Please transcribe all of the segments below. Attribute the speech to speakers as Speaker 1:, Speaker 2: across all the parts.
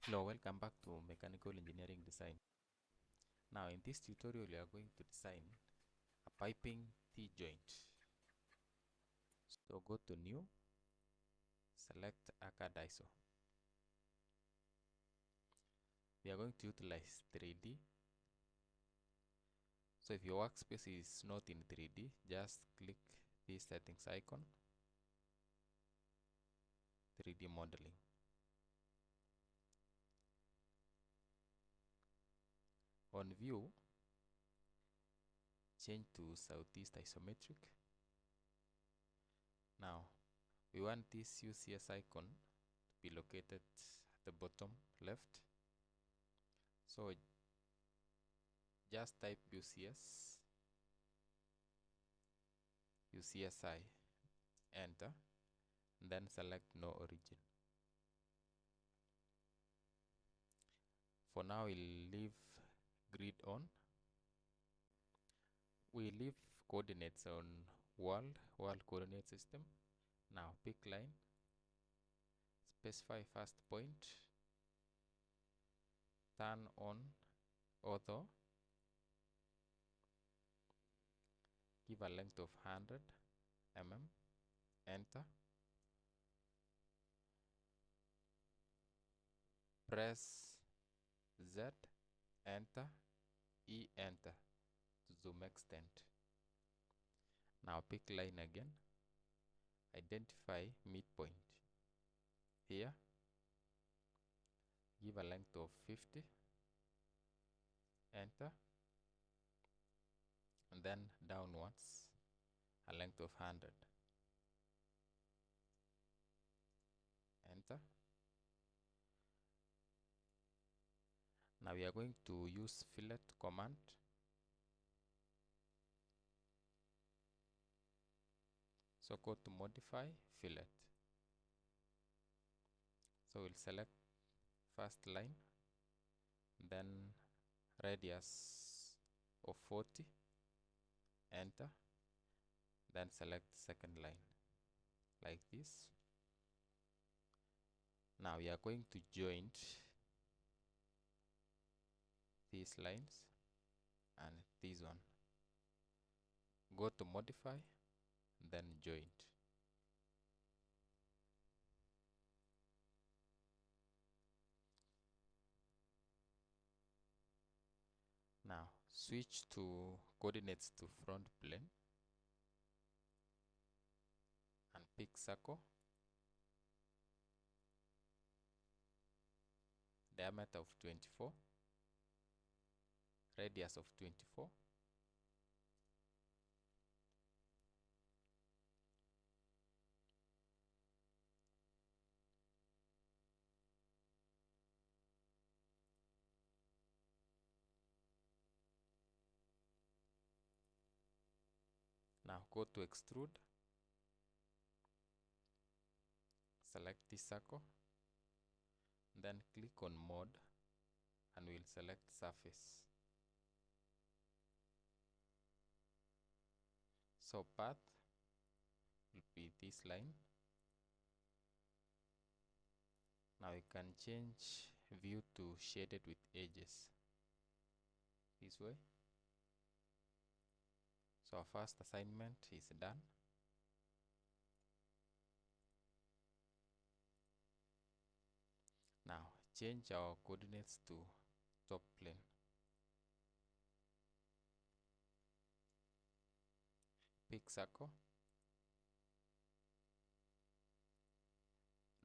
Speaker 1: Hello, welcome back to Mechanical Engineering Design. Now in this tutorial we are going to design a piping T-joint. So go to New, select AutoCAD ISO. We are going to utilize 3D. So if your workspace is not in 3D, just click this settings icon, 3D modeling. On view, change to southeast isometric. Now we want this UCS icon to be located at the bottom left. So just type UCSI, enter, then select no origin. For now we'll leave grid on. We leave coordinates on world coordinate system. Now pick line, specify first point, turn on ortho, give a length of 100 mm, enter, press Z, enter, E, enter to zoom extent. Now pick line again, identify midpoint. Here, give a length of 50, enter, and then downwards a length of 100, enter. Now we are going to use fillet command. So go to modify fillet. So we'll select first line, then radius of 40, enter, then select second line like this. Now we are going to joint these lines and this one. Go to modify, then joint. Now switch to coordinates to front plane and pick circle, diameter of 24, radius of 24, now go to extrude, select this circle, then click on mode and we'll select surface. So path will be this line. Now you can change view to shaded with edges this way. So our first assignment is done. Now change our coordinates to top plane. Pick circle,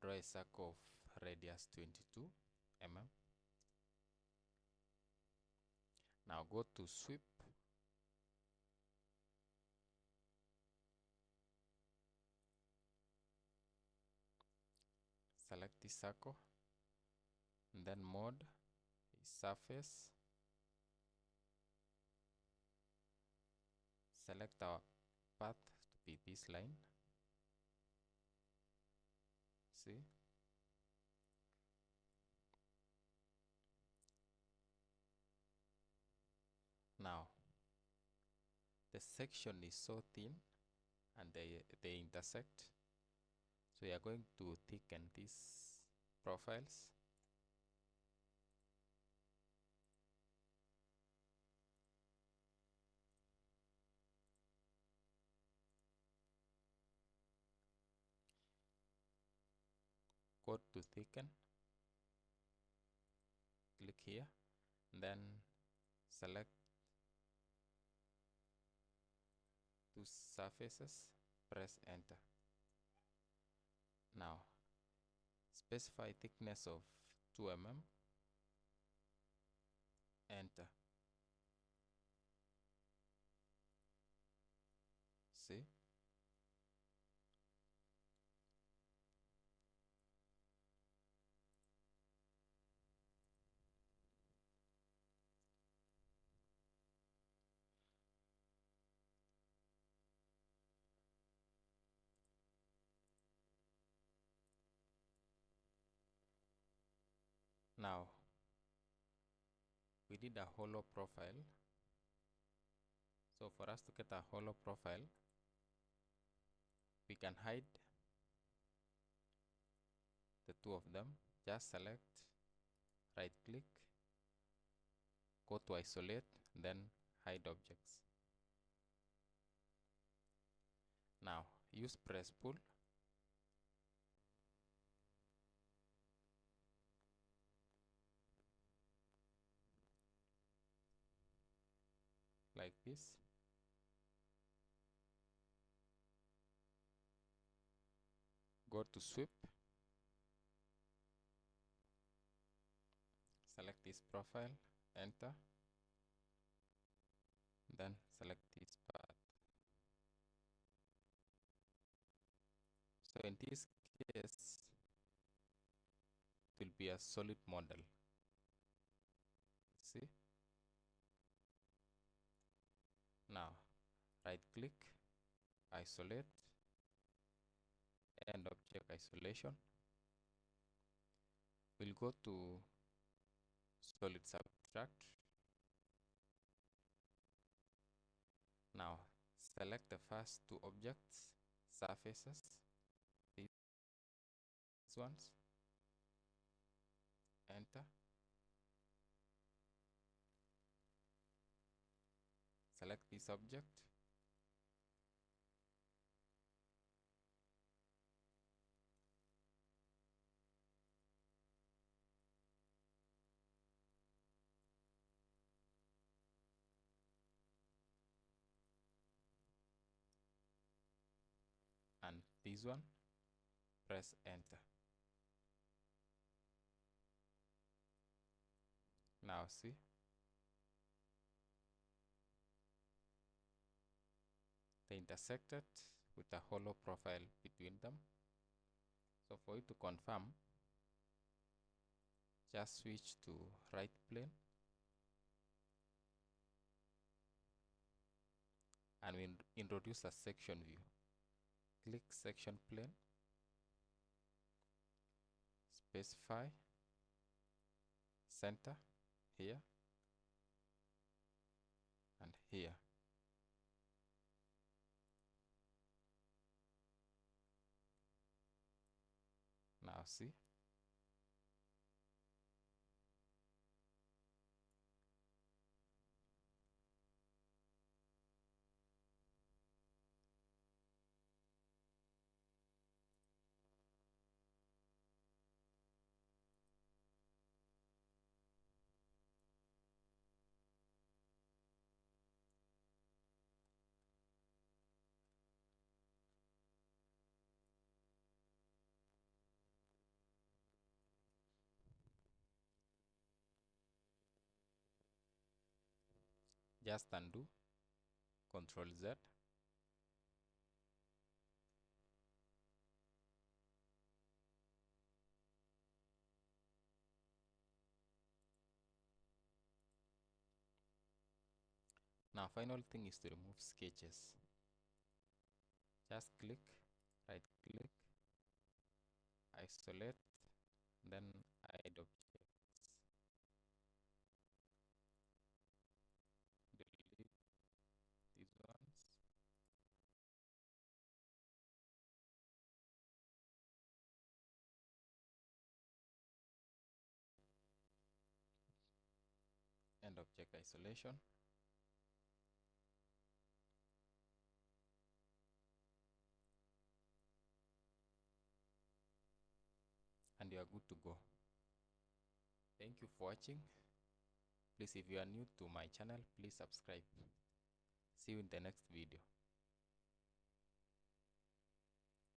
Speaker 1: draw a circle of radius 22 mm. Now go to sweep, select this circle, and then mode is surface. Select our path to be this line. See? Now the section is so thin and they intersect. So we are going to thicken these profiles. go to thicken, click here, then select two surfaces, press enter. Now specify thickness of 2 mm, enter. See? Now we did a hollow profile. So for us to get a hollow profile, we can hide the two of them. Just select, right click, go to isolate, then hide objects. Now use press pull. Like this. Go to sweep. Select this profile, enter. Then select this path. So in this case, it will be a solid model. See? Now right click, isolate, end object isolation. We'll go to solid subtract. Now select the first two objects, surfaces, these ones, enter. Select this object, and this one, press enter. Now see, they intersected with a hollow profile between them. So for you to confirm, just switch to right plane, and we introduce a section view. Click section plane, specify center here and here. Now see, just undo, Control Z. Now final thing is to remove sketches. Just click, right click, isolate, then hide objects. Delete these ones. End object isolation. And you are good to go. Thank you for watching. Please, if you are new to my channel, please subscribe. See you in the next video.